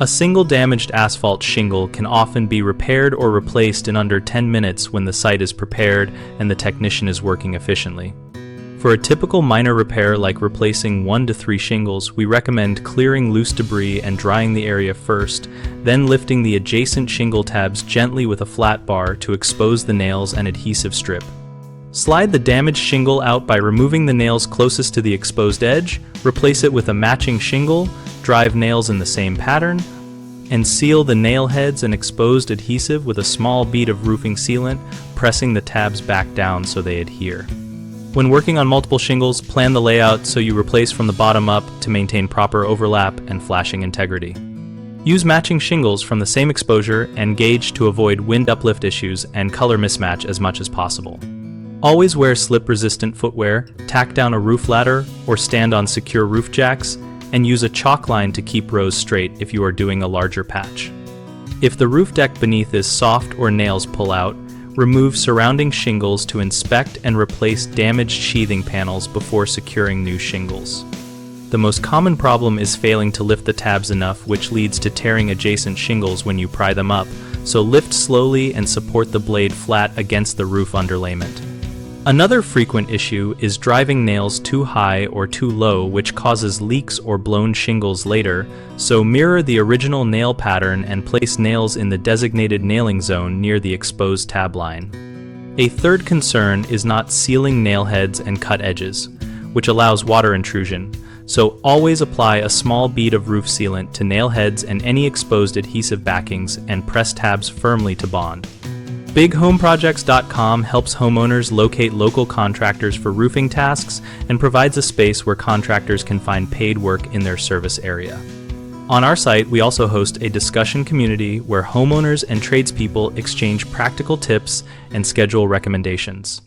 A single damaged asphalt shingle can often be repaired or replaced in under 10 minutes when the site is prepared and the technician is working efficiently. For a typical minor repair like replacing 1 to 3 shingles, we recommend clearing loose debris and drying the area first, then lifting the adjacent shingle tabs gently with a flat bar to expose the nails and adhesive strip. Slide the damaged shingle out by removing the nails closest to the exposed edge, replace it with a matching shingle, drive nails in the same pattern, and seal the nail heads and exposed adhesive with a small bead of roofing sealant, pressing the tabs back down so they adhere. When working on multiple shingles, plan the layout so you replace from the bottom up to maintain proper overlap and flashing integrity. Use matching shingles from the same exposure and gauge to avoid wind uplift issues and color mismatch as much as possible. Always wear slip-resistant footwear, tack down a roof ladder, or stand on secure roof jacks, and use a chalk line to keep rows straight if you are doing a larger patch. If the roof deck beneath is soft or nails pull out, remove surrounding shingles to inspect and replace damaged sheathing panels before securing new shingles. The most common problem is failing to lift the tabs enough, which leads to tearing adjacent shingles when you pry them up, so lift slowly and support the blade flat against the roof underlayment. Another frequent issue is driving nails too high or too low, which causes leaks or blown shingles later, so mirror the original nail pattern and place nails in the designated nailing zone near the exposed tab line. A third concern is not sealing nail heads and cut edges, which allows water intrusion, so always apply a small bead of roof sealant to nail heads and any exposed adhesive backings and press tabs firmly to bond. BigHomeProjects.com helps homeowners locate local contractors for roofing tasks and provides a space where contractors can find paid work in their service area. On our site, we also host a discussion community where homeowners and tradespeople exchange practical tips and schedule recommendations.